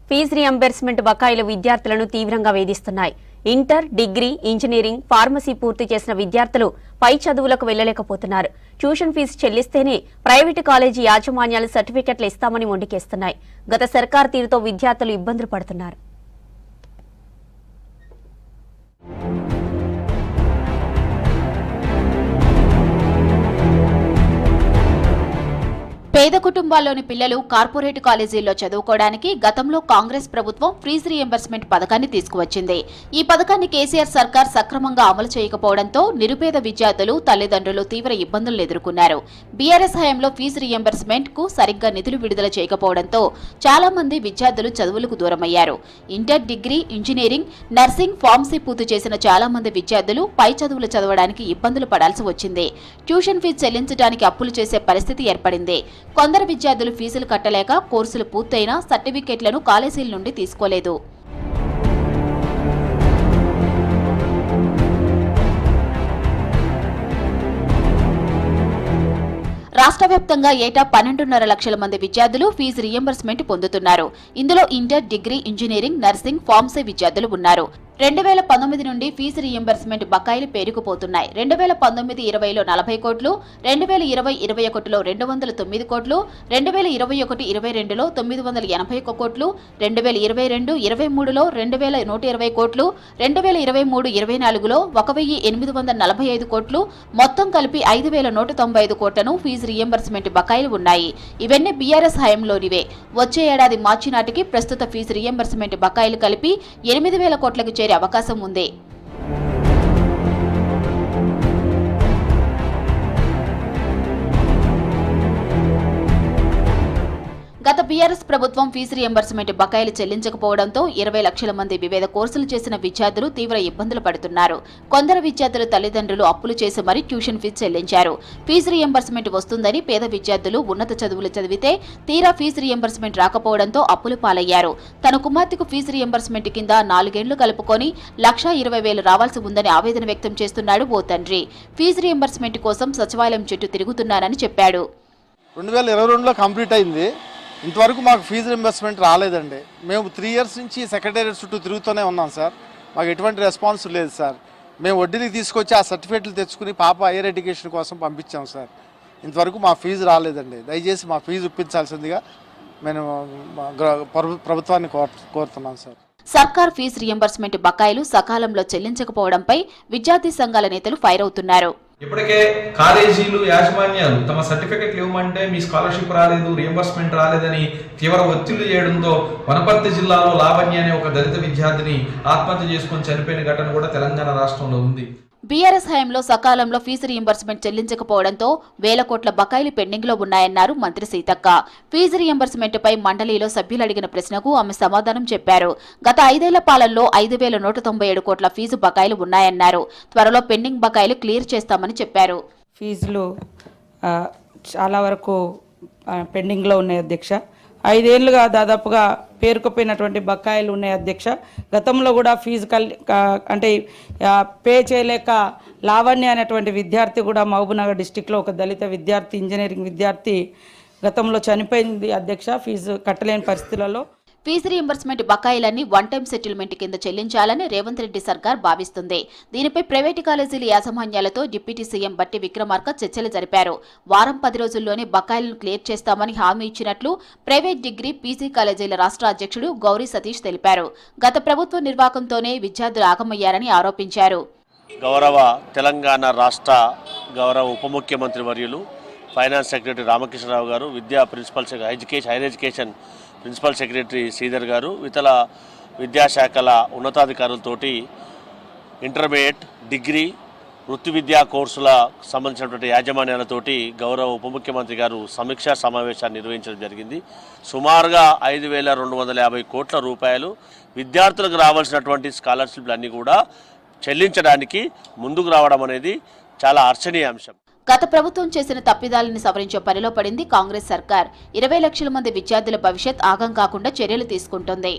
Fee reimbursement బకాయిలు విద్యార్థులను తీవ్రంగా వేధిస్తున్నాయి. ఇంటర్, డిగ్రీ, ఇంజనీరింగ్, ఫార్మసీ పూర్తి చేసిన విద్యార్థులు పై చదువులకు వెళ్లలేకపోతున్నారు. ట్యూషన్ ఫీజు చెల్లిస్తేనే ప్రైవేటు కాలేజీ యాజమాన్యాలు సర్టిఫికెట్లు ఇస్తామని మొండికేస్తున్నాయి. గత సర్కారు తీరుతో విద్యార్థులు ఇబ్బందులు పడుతున్నారు. పేద కుటుంబాల్లోని పిల్లలు కార్పొరేట్ కాలేజీల్లో చదువుకోవడానికి గతంలో కాంగ్రెస్ ప్రభుత్వం ఫీజు రీయింబర్స్మెంట్ పథకాన్ని తీసుకువచ్చింది. ఈ పథకాన్ని కేసీఆర్ సర్కార్ సక్రమంగా అమలు చేయకపోవడంతో నిరుపేద విద్యార్థులు, తల్లిదండ్రులు తీవ్ర ఇబ్బందులు ఎదుర్కొన్నారు. బీఆర్ఎస్ హయాంలో ఫీజు రీయింబర్స్మెంట్ కు సరిగ్గా నిధులు విడుదల చేయకపోవడంతో చాలా మంది విద్యార్థులు చదువులకు దూరమయ్యారు. Inter, degree, engineering, nursing, pharmacy పూర్తి చేసిన చాలా మంది విద్యార్థులు పై చదువులు చదవడానికి ఇబ్బందులు పడాల్సి వచ్చింది. ట్యూషన్ ఫీజు చెల్లించడానికి అప్పులు చేసే పరిస్థితి ఏర్పడింది. కొందరు విద్యార్థులు ఫీజులు కట్టలేక కోర్సులు పూర్తయినా సర్టిఫికెట్లను కాలేజీల నుండి తీసుకోలేదు. రాష్ట్ర వ్యాప్తంగా ఏటా 12.5 లక్షల మంది విద్యార్థులు ఫీజు రీయింబర్స్మెంట్ పొందుతున్నారు. ఇందులో inter, degree, engineering, nursing, pharmacy విద్యార్థులు ఉన్నారు. 2019 నుండి ఫీజు రీయింబర్స్మెంట్ బకాయిలు పేరుకుపోతున్నాయి. 2019-20లో 40 కోట్లు, 2020-21లో 209 కోట్లు, 2021-22లో 981 కోట్లు, 2022-23లో 2120 కోట్లు, 2023-24లో 1845 కోట్లు, మొత్తం కలిపి 5195 కోట్లను ఫీజు రీయింబర్స్మెంట్ బకాయిలు ఉన్నాయి. ఇవన్నీ బీఆర్ఎస్ హయాంలోనివే. వచ్చే ఏడాది మార్చి నాటికి ప్రస్తుత ఫీజు రీయింబర్స్మెంట్ బకాయిలు కలిపి 8000 కోట్లకు చేరే అవకాశం ఉంది. గత బీఆర్ఎస్ ప్రభుత్వం ఫీజు రీయింబర్స్మెంట్ బకాయిలు చెల్లించకపోవడంతో 20 లక్షల మంది వివిధ కోర్సులు చేసిన విద్యార్థులు తీవ్ర ఇబ్బందులు పడుతున్నారు. కొందరు విద్యార్థుల తల్లిదండ్రులు అప్పులు చేసి మరీ ట్యూషన్ ఫీజు చెల్లించారు. ఫీజు రీయింబర్స్మెంట్ వస్తుందని పేద విద్యార్థులు ఉన్నత చదువులు చదివితే తీరా ఫీజు రీయింబర్స్మెంట్ రాకపోవడంతో అప్పులు పాలయ్యారు. తన కుమార్తెకు ఫీజు రీయింబర్స్మెంట్ కింద 4 ఏళ్లు కలుపుకొని 1,20,000 రావాల్సి ఉందని ఆవేదన వ్యక్తం చేస్తున్నాడు ఓ తండ్రి. ఫీజు రీయింబర్స్మెంట్ కోసం సచివాలయం చుట్టూ తిరుగుతున్నానని చెప్పాడు. 2022లో కంప్లీట్ అయింది. ఇంతవరకు మాకు ఫీజు రింబర్స్మెంట్ రాలేదండి. మేము 3 ఇయర్స్ నుంచి సెక్రటేరియట్ చుట్టూ తిరుగుతూనే ఉన్నాం సార్. మాకు ఎటువంటి రెస్పాన్స్ లేదు సార్. మేము వడ్డీకి తీసుకొచ్చి ఆ సర్టిఫికేట్లు తెచ్చుకుని పాప హైయర్ ఎడ్యుకేషన్ కోసం పంపించాం సార్. ఇంతవరకు మా ఫీజు రాలేదండి. దయచేసి మా ఫీజు ఇప్పించాల్సిందిగా మేము ప్రభుత్వాన్ని కోరుతున్నాం సార్. సర్కార్ ఫీజు రీయింబర్స్మెంట్ బకాయిలు సకాలంలో చెల్లించకపోవడంపై విద్యార్థి సంఘాల నేతలు ఫైర్ అవుతున్నారు. ఇప్పటికే కాలేజీలు యాజమాన్యాలు తమ సర్టిఫికెట్లు ఇవ్వమంటే మీ స్కాలర్షిప్ రాలేదు, రీయింబర్స్మెంట్ రాలేదని తీవ్ర ఒత్తిళ్లు చేయడంతో వనపర్తి జిల్లాలో లావణ్య అనే ఒక దళిత విద్యార్థిని ఆత్మహత్య చేసుకుని చనిపోయిన ఘటన కూడా తెలంగాణ రాష్ట్రంలో ఉంది. బీఆర్ఎస్ హయాంలో సకాలంలో ఫీజు రీయింబర్స్మెంట్ చెల్లించకపోవడంతో 1000 కోట్ల బకాయిలు పెండింగ్ లో ఉన్నాయన్నారు మంత్రి సీతక్క. ఫీజు రీయింబర్స్మెంట్ పై మండలిలో సభ్యులు అడిగిన ప్రశ్నకు ఆమె సమాధానం చెప్పారు. గత 5 ఏళ్ల పాలనలో 5,197 కోట్ల ఫీజు బకాయిలు ఉన్నాయన్నారు. త్వరలో పెండింగ్ బకాయిలు క్లియర్ చేస్తామని చెప్పారు. ఫీజులు చాలా వరకు పెండింగ్ లో ఉన్నాయి అధ్యక్ష. 5 ఏళ్లుగా దాదాపుగా పేరుకుపోయినటువంటి బకాయిలు ఉన్నాయి అధ్యక్ష. గతంలో కూడా ఫీజు అంటే పే చేయలేక లావణ్య అనేటువంటి విద్యార్థి కూడా మహబూబ్నగర్ డిస్టిక్లో ఒక దళిత విద్యార్థి, ఇంజనీరింగ్ విద్యార్థి గతంలో చనిపోయింది అధ్యక్ష ఫీజు కట్టలేని పరిస్థితులలో. ఫీజు రీయింబర్స్మెంట్ బకాయిలన్నీ వన్ టైం సెటిల్మెంట్ కింద చెల్లించాలని రేవంత్ రెడ్డి సర్కార్ భావిస్తుంది. దీనిపై ప్రైవేటు కాలేజీల యాజమాన్యాలతో డిప్యూటీ సీఎం బట్టి విక్రమార్క చర్చలు జరిపారు. వారం 10 రోజుల్లోనే బకాయిలను క్లియర్ చేస్తామని హామీ ఇచ్చినట్లు ప్రైవేట్ డిగ్రీ, పీజీ కాలేజీల రాష్ట్ర అధ్యక్షుడు గౌరీ సతీష్ తెలిపారు. గత ప్రభుత్వ నిర్వాహకంతోనే విద్యార్థులు ఆగమయ్యారని ఆరోపించారు. గౌరవ తెలంగాణ రాష్ట్ర గౌరవ ఉప ముఖ్యమంత్రి వర్యులు ఫైనాన్స్ సెక్రటరీ రామకృష్ణరావు గారు, విద్యా principal higher education principal secretary Sridhar గారు, ఇతర విద్యాశాఖల ఉన్నతాధికారులతోటి ఇంటర్మీడియట్, డిగ్రీ, వృత్తి విద్యా కోర్సుల సంబంధించినటువంటి యాజమాన్యాలతోటి గౌరవ ఉప ముఖ్యమంత్రి గారు సమీక్షా సమావేశాన్ని నిర్వహించడం జరిగింది. సుమారుగా 5,250 కోట్ల రూపాయలు విద్యార్థులకు రావాల్సినటువంటి స్కాలర్షిప్లన్నీ కూడా చెల్లించడానికి ముందుకు రావడం అనేది చాలా అర్చనీయ అంశం. గత ప్రభుత్వం చేసిన తప్పిదాలను సవరించే పనిలో పడింది కాంగ్రెస్ సర్కార్. 20 లక్షల మంది విద్యార్థుల భవిష్యత్ ఆగం కాకుండా చర్యలు తీసుకుంటోంది.